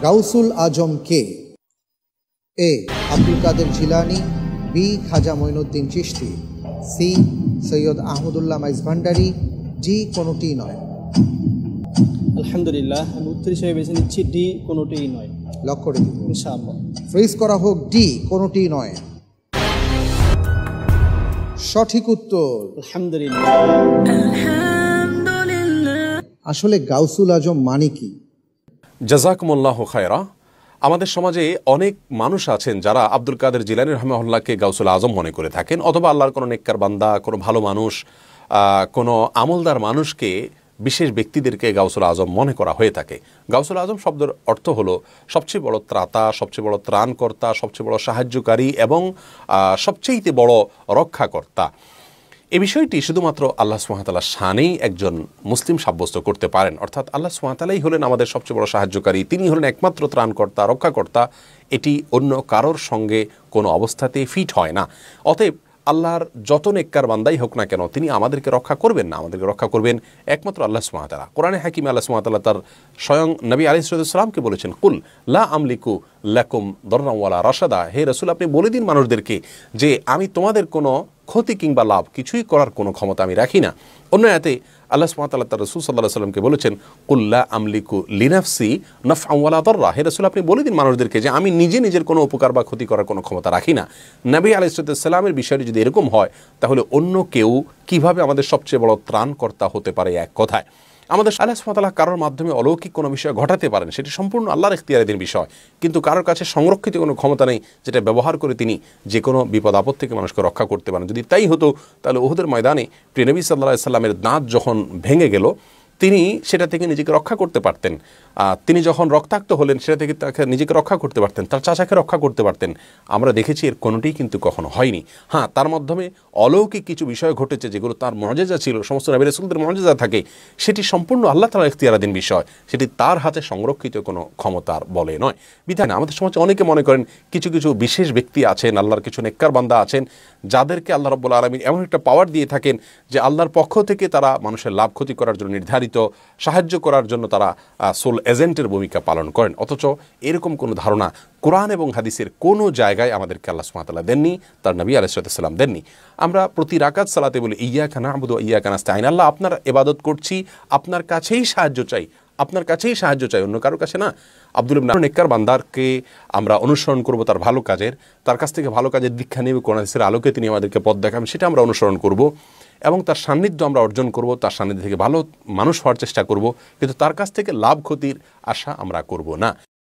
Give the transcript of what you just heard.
গাউসুল আজম কে? A Abdul Qadir Jilani, B Khwaja Moinuddin Chishti, C Syed Ahmadullah Maizbhandari, জি কোনোটি নয়। আলহামদুলিল্লাহ, আমি উত্তর হিসেবে বেছে নিচ্ছি ডি, কোনোটিই নয়। লক করে দিব ইনশাআল্লাহ। ফ্রিজ করা হোক, ডি কোনোটি নয়। সঠিক উত্তর আলহামদুলিল্লাহ। আসলে গাউসুল আজম মানে কি? জাযাকুমুল্লাহু খায়রা। আমাদের সমাজে অনেক মানুষ আছেন যারা আব্দুল কাদের জিলানী রাহিমাহুল্লাহকে গাউসুল আজম মনে করে থাকেন, অথবা আল্লাহর কোনো নেককার বান্দা, কোনো ভালো মানুষ, কোনো আমলদার মানুষকে, বিশেষ ব্যক্তিদেরকে গাউসুল আজম মনে করা হয়ে থাকে। গাউসুল আজম শব্দের অর্থ হলো সবচেয়ে বড় ত্রাতা, সবচেয়ে বড় ত্রাণকর্তা, সবচেয়ে বড় সাহায্যকারী এবং সবচেয়ে বড় রক্ষাকর্তা। এই বিষয়টি শুধুমাত্র আল্লাহ সুবহানাহু ওয়া তাআলার শানেই একজন মুসলিম সাব্যস্ত করতে পারেন, অর্থাৎ আল্লাহ সুবহানাহু ওয়া তাআলাই হলেন আমাদের সবচেয়ে বড় সাহায্যকারী, তিনি হলেন একমাত্র ত্রাণকর্তা, রক্ষাকর্তা। এটি অন্য কারোর সঙ্গে কোনো অবস্থাতেই ফিট হয় না। অতএব আল্লাহর যত নেককার বান্দাই হোক না কেন, তিনি আমাদেরকে রক্ষা করবেন না, আমাদেরকে রক্ষা করবেন একমাত্র আল্লাহ সুবহানাহু ওয়া তাআলা। কোরআনে হাকিমে আল্লাহ সুবহানাহু ওয়া তাআলা তার স্বয়ং নবী আলাইহিস সালামকে বলেছেন, কুল লা আমলিকু লাকুম দাররান ওয়ালা রাশাদা। হে রাসূল, আপনি বলে দিন মানুষদেরকে যে আমি তোমাদের কোনো ক্ষতি কিংবা লাভ কিছুই করার কোনো ক্ষমতা আমি রাখি না। অন্য আয়াতে আল্লাহ সুবহানাহু ওয়া তাআলা তার রাসূল সাল্লাল্লাহু আলাইহি ওয়াসাল্লামকে বলেছেন, কুল লা আমলিকু লিনাফসি নাফআন ওয়ালা দাররা। হে রাসূল, আপনি বলে দিন মানুষদেরকে যে আমি নিজের কোনো উপকার বা ক্ষতি করার কোনো ক্ষমতা রাখি না। নবী আলাইহিস সালামের বিষয়টি যদি এরকম হয়, তাহলে অন্য কেউ কিভাবে আমাদের সবচেয়ে বড় ত্রাণকর্তা হতে পারে? এক কথায় আমাদের আল্লাহ সুবহানাহু ওয়া তাআলা কারোর মাধ্যমে অলৌকিক কোনো বিষয় ঘটাতে পারেন, সেটি সম্পূর্ণ আল্লাহর ইখতিয়ারাধীন বিষয়, কিন্তু কারোর কাছে সংরক্ষিত কোনো ক্ষমতা নেই যেটা ব্যবহার করে তিনি যে কোনো বিপদ আপদ থেকে মানুষকে রক্ষা করতে পারেন। যদি তাই হতো, তাহলে উহুদের ময়দানে প্রিয় নবী সাল্লাল্লাহু আলাইহি সাল্লামের দাঁত যখন ভেঙে গেল, তিনি সেটা থেকে নিজেকে রক্ষা করতে পারতেন। তিনি যখন রক্তাক্ত হলেন, সেটা থেকে তাকে নিজেকে রক্ষা করতে পারতেন, তার চাচাকে রক্ষা করতে পারতেন। আমরা দেখেছি এর কোনোটিই কিন্তু কখনো হয়নি। হ্যাঁ, তার মাধ্যমে অলৌকিক কিছু বিষয় ঘটেছে যেগুলো তার মুআজিজা ছিল, সমস্ত নবী রাসূলদের মুআজিজা থাকে, সেটি সম্পূর্ণ আল্লাহ তাআলার ইখতিয়ারাধীন বিষয়, সেটি তার হাতে সংরক্ষিত কোনো ক্ষমতার বলে নয়। বিধান আমাদের সমাজে অনেকে মনে করেন কিছু কিছু বিশেষ ব্যক্তি আছেন, আল্লাহর কিছু নেককার বান্দা আছেন, যাদেরকে আল্লাহ রাব্বুল আলামিন এমন একটা পাওয়ার দিয়ে থাকেন যে আল্লাহর পক্ষ থেকে তারা মানুষের লাভ ক্ষতি করার জন্য নির্ধারিত, সাহায্য করার জন্য তারা সোল এজেন্টের ভূমিকা পালন করেন। অথচ এরকম কোনো ধারণা কোরআন এবং হাদিসের কোনো জায়গায় আমাদেরকে আল্লাহ সুবহানাহু ওয়া তাআলা দেননি, তার নবী আলাইহিস সালাম দেননি। আমরা প্রতি রাকাত সালাতে বলি ইয়্যাকা না'বুদু ওয়া ইয়্যাকা নাস্তাঈন। আল্লাহ, আপনার ইবাদত করছি, আপনার কাছেই সাহায্য চাই, আপনার কাছেই সাহায্য চাই, অন্য কারোর কাছে না। আব্দুল ইবনে নেককার বান্দারকে আমরা অনুসরণ করব তার ভালো কাজের, তার কাছ থেকে ভালো কাজের দীক্ষা নেব, কোরআন হাদিসের আলোকে তিনি আমাদেরকে পথ দেখাবেন, সেটা আমরা অনুসরণ করব এবং তার সান্নিধ্য আমরা অর্জন করব, তার সান্নিধ্য থেকে ভালো মানুষ হওয়ার চেষ্টা করব, কিন্তু তার কাছ থেকে লাভ ক্ষতির আশা আমরা করব না।